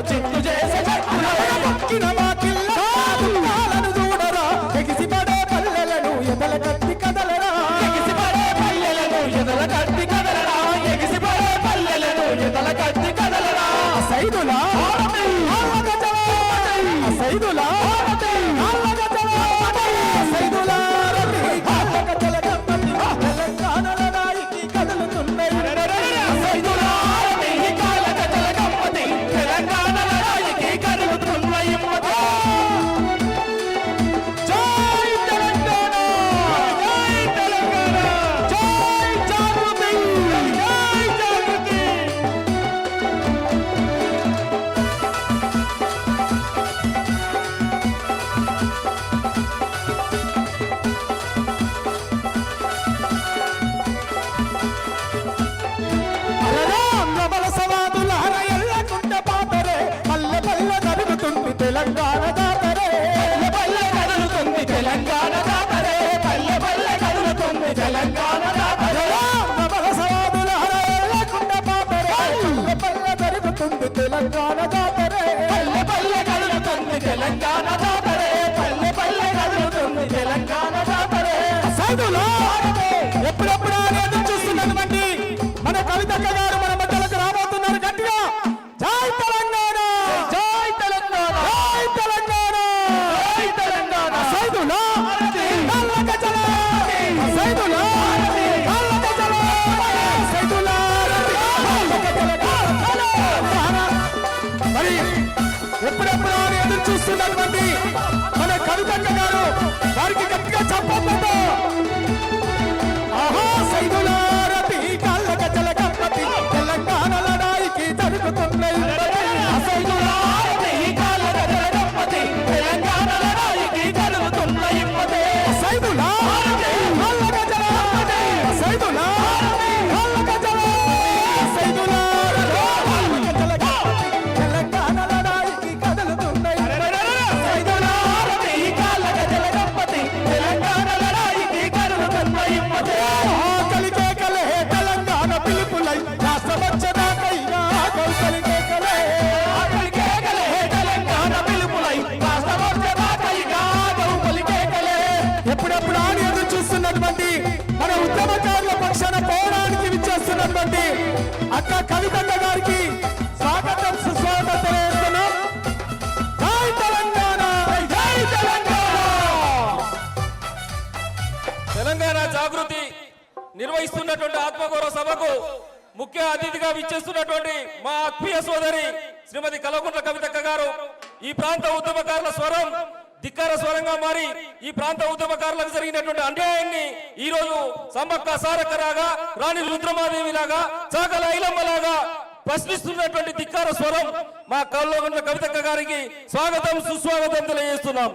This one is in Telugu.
చిత్తు చేసే మొక్కిన వాకిళ్ళను చూడరా ఎగిసి పడే పల్లెలను ఎదల కత్తి కదలరా ఎగిసి పడే పల్లెలను ఎదల కత్తి కదలరా ఎగిసి పడే పల్లెలను ఎదల కత్తి కదలరా సైదులా సైదులా సైదులా తెలంగాణలో నాయకి కదులుతున్నాయి సైదులా తెలంగాణలో నాయకి కదులుతున్నాయి జై తెలంగాణ జై తెలంగాణ జై జాగృతి జై జాగృతి తెలంగాణ దాతరే పల్లె కదులుతుంది తెలంగాణ దాతరే పల్లె పల్లె కదులుతుంది తెలంగాణ దాతరే నవరసవాదుల హరకుండ పాపరే పల్లె పల్లె కదులుతుంది తెలంగాణ దాతరే పల్లె పల్లె కదులుతుంది తెలంగాణ దాతరే పల్లె పల్లె కదులుతుంది తెలంగాణ దాతరే సైదులా ఎప్పుడెప్పుడు ఎదురు చూస్తున్నటువంటి మన కవితక్క గారు మన మధ్యలోకి రాబోతున్నారు గట్టిగా జై తెలంగాణ జై తెలంగాణ జై తెలంగాణ జై తెలంగాణ సైదులా కల్లగజల సైదులా కల్లగజల సైదులా మరి ఎప్పుడెప్పుడు ఎదురు చూస్తున్నటువంటి మన కవితక్క గారు వారికి గట్టిగా చెప్పబోతూ ఆహా సైదులా రతి కల్లగజల గణపతి తెలంగాణలో నాయకి జరుగుతున్నాయి సైదులా రతి కల్లగజల గణపతి తెలంగాణలో నాయకి జరుగుతున్నాయి సైదులా కల్లగజల సైదులా కల్లగజల సైదులా తెలంగాణలో నాయకి కదులుతున్నాయి సైదులా రతి కల్లగజల గణపతి తెలంగాణలో నాయకి కదులుతున్నాయి కలిగే కలే తెలంగాణ పిలుపులై రాష్ట్రవచ్చదాకైనా కలిగే కలే కలిగే కలే తెలంగాణ పిలుపులై రాష్ట్రవచ్చదాకైనా కలిగే కలే ఎప్పుడెప్పుడు ఆడి ఎదురు చూస్తున్నటువంటి మన ఉద్యమకారుల పక్షాన పోరాడానికి విచ్చేస్తున్నటువంటి అక్క కవితక్క గారికి స్వాగతం సుస్వాగతం తెలియజేస్తున్నాం జై తెలంగాణ జై తెలంగాణ తెలంగాణ జాగృతి నిర్వహిస్తున్నటువంటి ఆత్మగౌరవ సభకు ముఖ్య అతిథిగా విచ్చేస్తున్నటువంటి మా ఆత్మీయ సోదరి శ్రీమతి కల్వకుంట్ల కవితక్క గారు ఈ ప్రాంత ఉద్యమకారుల స్వరం ధిక్కార స్వరంగా మారి ఈ ప్రాంత ఉద్యమకారులకు జరిగినటువంటి అన్యాయాన్ని ఈ రోజు సమ్మక్క సారక్కలాగా రాణి రుద్రమాదేవి లాగా చాకల ఐలమ్మలాగా ప్రశ్నిస్తున్నటువంటి ధిక్కార స్వరం మా కల్వకుంట్ల కవితక్క గారికి స్వాగతం సుస్వాగతం తెలియజేస్తున్నాం.